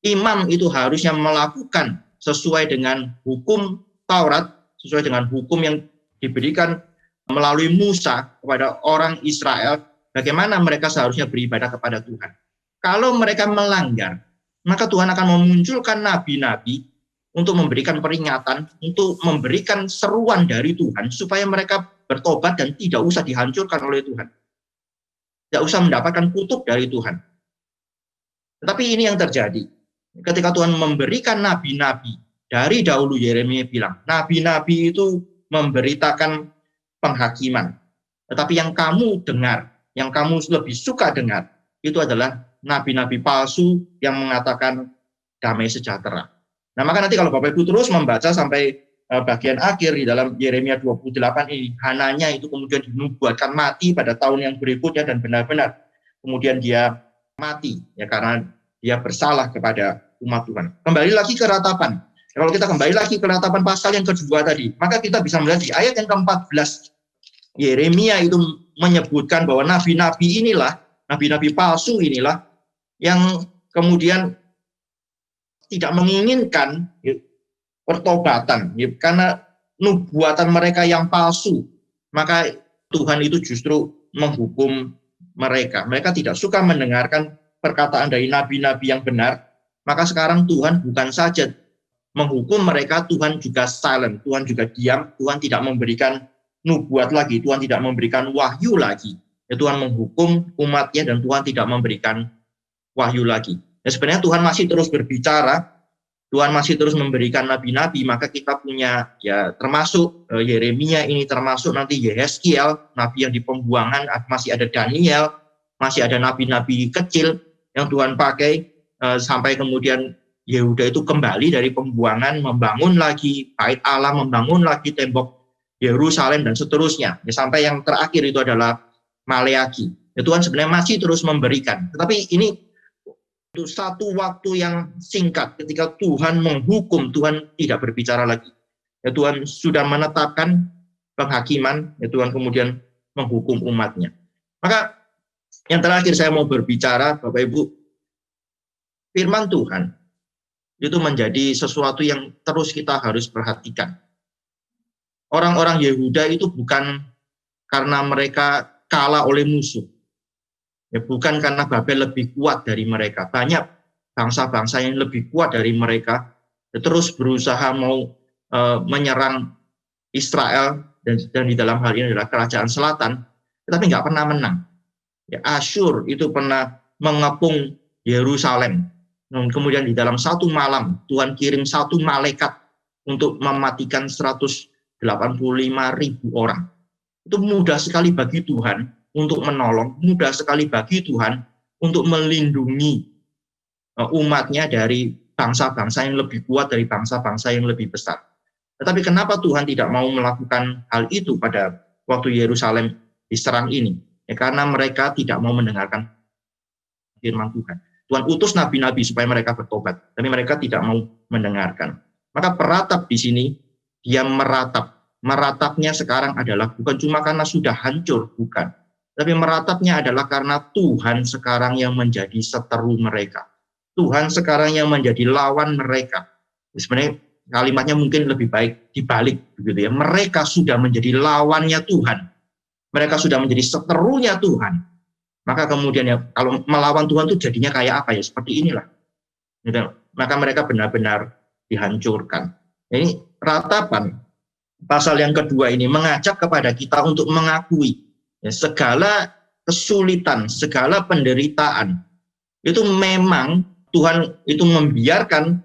A: Imam itu harusnya melakukan sesuai dengan hukum Taurat, sesuai dengan hukum yang diberikan melalui Musa kepada orang Israel, bagaimana mereka seharusnya beribadah kepada Tuhan. Kalau mereka melanggar, maka Tuhan akan memunculkan nabi-nabi untuk memberikan peringatan, untuk memberikan seruan dari Tuhan, supaya mereka bertobat dan tidak usah dihancurkan oleh Tuhan. Tidak usah mendapatkan kutuk dari Tuhan. Tetapi ini yang terjadi. Ketika Tuhan memberikan nabi-nabi, dari dahulu Yeremia bilang, nabi-nabi itu memberitakan penghakiman. Tetapi yang kamu dengar, yang kamu lebih suka dengar, itu adalah nabi-nabi palsu yang mengatakan damai sejahtera. Nah, maka nanti kalau Bapak Ibu terus membaca sampai bagian akhir di dalam Yeremia 28 ini, Hananya itu kemudian dinubuatkan mati pada tahun yang berikutnya dan benar-benar kemudian dia mati ya karena dia bersalah kepada umat Tuhan. Kembali lagi ke ratapan. Kalau kita kembali lagi ke ratapan pasal yang kedua tadi, maka kita bisa melihat di ayat yang ke-14 Yeremia itu menyebutkan bahwa nabi-nabi inilah, nabi-nabi palsu inilah yang kemudian tidak menginginkan pertobatan, karena nubuatan mereka yang palsu, maka Tuhan itu justru menghukum mereka. Mereka tidak suka mendengarkan perkataan dari nabi-nabi yang benar, maka sekarang Tuhan bukan saja menghukum mereka, Tuhan juga silent, Tuhan juga diam, Tuhan tidak memberikan nubuat lagi, Tuhan tidak memberikan wahyu lagi. Ya, Tuhan menghukum umatnya dan Tuhan tidak memberikan wahyu lagi. Ya, sebenarnya Tuhan masih terus berbicara, Tuhan masih terus memberikan nabi-nabi, maka kita punya ya termasuk Yeremia ini, termasuk nanti Yehezkiel, nabi yang di pembuangan, masih ada Daniel, masih ada nabi-nabi kecil yang Tuhan pakai sampai kemudian Yehuda itu kembali dari pembuangan, membangun lagi bait Allah, membangun lagi tembok Yerusalem dan seterusnya. Ya, sampai yang terakhir itu adalah Maleaki. Ya, Tuhan sebenarnya masih terus memberikan. Tetapi ini itu satu waktu yang singkat ketika Tuhan menghukum, Tuhan tidak berbicara lagi. Ya, Tuhan sudah menetapkan penghakiman, ya, Tuhan kemudian menghukum umatnya. Maka yang terakhir saya mau berbicara, Bapak Ibu, firman Tuhan itu menjadi sesuatu yang terus kita harus perhatikan. Orang-orang Yehuda itu bukan karena mereka kalah oleh musuh. Ya, bukan karena Babel lebih kuat dari mereka. Banyak bangsa-bangsa yang lebih kuat dari mereka ya, terus berusaha mau menyerang Israel dan di dalam hal ini adalah kerajaan selatan, tetapi nggak pernah menang. Ya, Asyur itu pernah mengepung Yerusalem. Kemudian di dalam satu malam Tuhan kirim satu malaikat untuk mematikan 185.000 orang. Itu mudah sekali bagi Tuhan untuk menolong, mudah sekali bagi Tuhan untuk melindungi umatnya dari bangsa-bangsa yang lebih kuat, dari bangsa-bangsa yang lebih besar. Tetapi kenapa Tuhan tidak mau melakukan hal itu pada waktu Yerusalem diserang ini? Ya, karena mereka tidak mau mendengarkan firman Tuhan. Tuhan utus nabi-nabi supaya mereka bertobat, tapi mereka tidak mau mendengarkan. Maka peratap di sini, dia meratap. Meratapnya sekarang adalah bukan cuma karena sudah hancur, bukan. Tapi meratapnya adalah karena Tuhan sekarang yang menjadi seteru mereka. Tuhan sekarang yang menjadi lawan mereka. Sebenarnya kalimatnya mungkin lebih baik dibalik, begitu ya. Mereka sudah menjadi lawannya Tuhan. Mereka sudah menjadi seterunya Tuhan. Maka kemudian ya, kalau melawan Tuhan itu jadinya kayak apa ya? Seperti inilah. Maka mereka benar-benar dihancurkan. Ini ratapan pasal yang kedua ini mengajak kepada kita untuk mengakui ya, segala kesulitan, segala penderitaan itu memang Tuhan itu membiarkan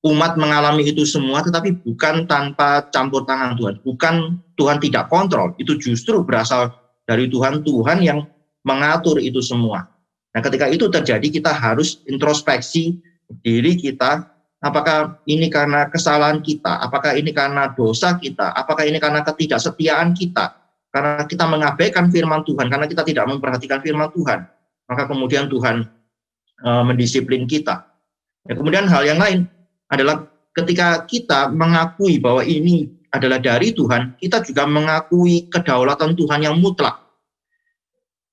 A: umat mengalami itu semua, tetapi bukan tanpa campur tangan Tuhan. Bukan Tuhan tidak kontrol, itu justru berasal dari Tuhan, Tuhan yang mengatur itu semua. Nah, ketika itu terjadi, kita harus introspeksi diri kita, apakah ini karena kesalahan kita, apakah ini karena dosa kita, apakah ini karena ketidaksetiaan kita, karena kita mengabaikan firman Tuhan, karena kita tidak memperhatikan firman Tuhan, maka kemudian Tuhan mendisiplin kita. Ya, kemudian hal yang lain adalah ketika kita mengakui bahwa ini adalah dari Tuhan, kita juga mengakui kedaulatan Tuhan yang mutlak.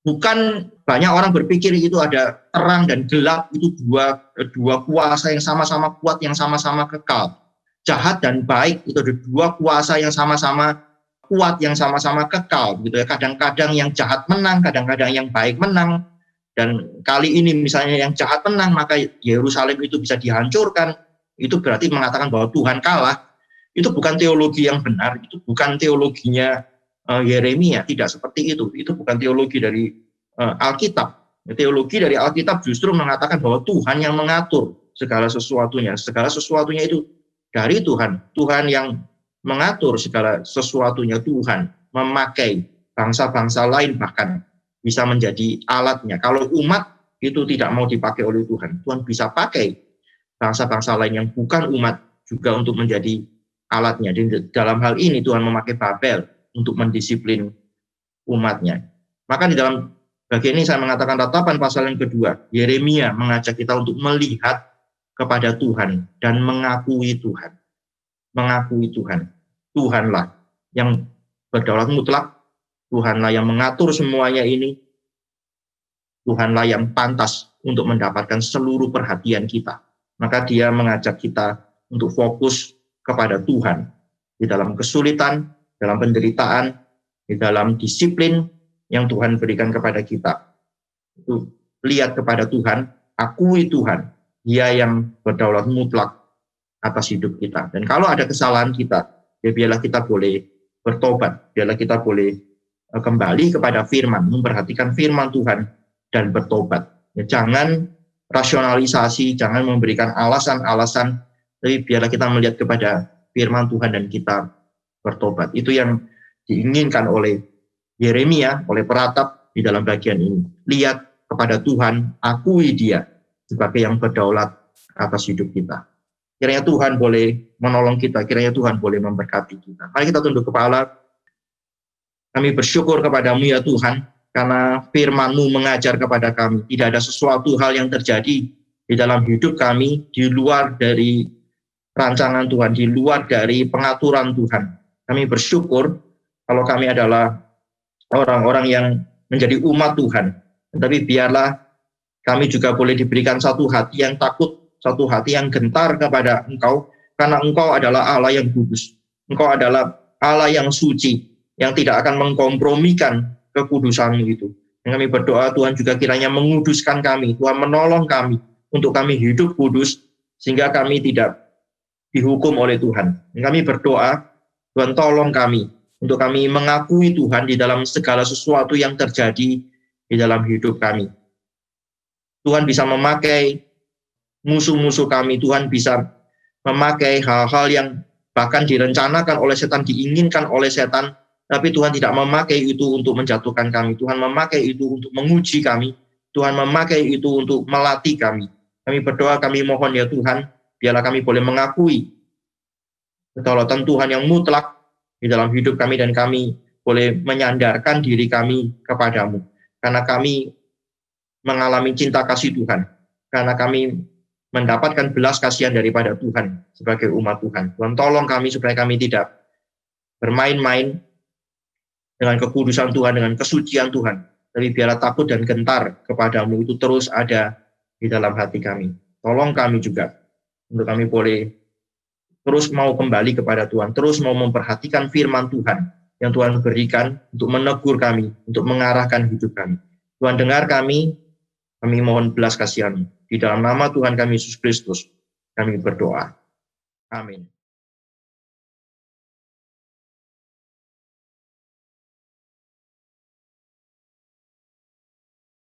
A: Bukan banyak orang berpikir itu ada terang dan gelap, itu dua kuasa yang sama-sama kuat, yang sama-sama kekal. Jahat dan baik itu ada dua kuasa yang sama-sama kuat, yang sama-sama kekal. Gitu ya. Kadang-kadang yang jahat menang, kadang-kadang yang baik menang. Dan kali ini misalnya yang jahat menang, maka Yerusalem itu bisa dihancurkan. Itu berarti mengatakan bahwa Tuhan kalah. Itu bukan teologi yang benar, itu bukan teologinya Yeremia, tidak seperti itu. Itu bukan teologi dari Alkitab. Teologi dari Alkitab justru mengatakan bahwa Tuhan yang mengatur segala sesuatunya. Segala sesuatunya itu dari Tuhan. Tuhan yang mengatur segala sesuatunya. Tuhan memakai bangsa-bangsa lain bahkan bisa menjadi alatnya. Kalau umat itu tidak mau dipakai oleh Tuhan, Tuhan bisa pakai bangsa-bangsa lain yang bukan umat juga untuk menjadi alatnya. Dalam hal ini Tuhan memakai Babel untuk mendisiplin umatnya. Maka di dalam bagian ini saya mengatakan tatapan pasal yang kedua, Yeremia mengajak kita untuk melihat kepada Tuhan dan mengakui Tuhan. Mengakui Tuhan. Tuhanlah yang berdaulat mutlak, Tuhanlah yang mengatur semuanya ini, Tuhanlah yang pantas untuk mendapatkan seluruh perhatian kita. Maka dia mengajak kita untuk fokus kepada Tuhan di dalam kesulitan, dalam penderitaan, di dalam disiplin yang Tuhan berikan kepada kita. Itu lihat kepada Tuhan, akui Tuhan, Dia yang berdaulat mutlak atas hidup kita. Dan kalau ada kesalahan kita, ya biarlah kita boleh bertobat, biarlah kita boleh kembali kepada firman, memperhatikan firman Tuhan dan bertobat. Ya, jangan rasionalisasi, jangan memberikan alasan-alasan, tapi biarlah kita melihat kepada firman Tuhan dan kita bertobat. Itu yang diinginkan oleh Yeremia, oleh peratap di dalam bagian ini. Lihat kepada Tuhan, akui Dia sebagai yang berdaulat atas hidup kita. Kiranya Tuhan boleh menolong kita, kiranya Tuhan boleh memberkati kita. Mari kita tunduk kepala. Kami bersyukur kepadamu ya Tuhan, karena firman-Mu mengajar kepada kami. Tidak ada sesuatu hal yang terjadi di dalam hidup kami, di luar dari rancangan Tuhan, di luar dari pengaturan Tuhan. Kami bersyukur kalau kami adalah orang-orang yang menjadi umat Tuhan. Tetapi biarlah kami juga boleh diberikan satu hati yang takut, satu hati yang gentar kepada Engkau, karena Engkau adalah Allah yang kudus. Engkau adalah Allah yang suci, yang tidak akan mengkompromikan kekudusan-Mu itu. Dan kami berdoa Tuhan juga kiranya menguduskan kami, Tuhan menolong kami untuk kami hidup kudus, sehingga kami tidak dihukum oleh Tuhan. Dan kami berdoa, Tuhan tolong kami, untuk kami mengakui Tuhan di dalam segala sesuatu yang terjadi di dalam hidup kami. Tuhan bisa memakai musuh-musuh kami, Tuhan bisa memakai hal-hal yang bahkan direncanakan oleh setan, diinginkan oleh setan, tapi Tuhan tidak memakai itu untuk menjatuhkan kami. Tuhan memakai itu untuk menguji kami. Tuhan memakai itu untuk melatih kami. Kami berdoa, kami mohon ya Tuhan, biarlah kami boleh mengakui kedaulatan Tuhan yang mutlak di dalam hidup kami, dan kami boleh menyandarkan diri kami kepadamu. Karena kami mengalami cinta kasih Tuhan. Karena kami mendapatkan belas kasihan daripada Tuhan sebagai umat Tuhan. Tuhan tolong kami supaya kami tidak bermain-main dengan kekudusan Tuhan, dengan kesucian Tuhan. Tapi biarlah takut dan gentar kepadamu itu terus ada di dalam hati kami. Tolong kami juga, untuk kami boleh terus mau kembali kepada Tuhan, terus mau memperhatikan firman Tuhan yang Tuhan berikan untuk menegur kami, untuk mengarahkan hidup kami. Tuhan dengar kami mohon belas kasihan. Di dalam nama Tuhan kami Yesus Kristus, kami berdoa. Amin.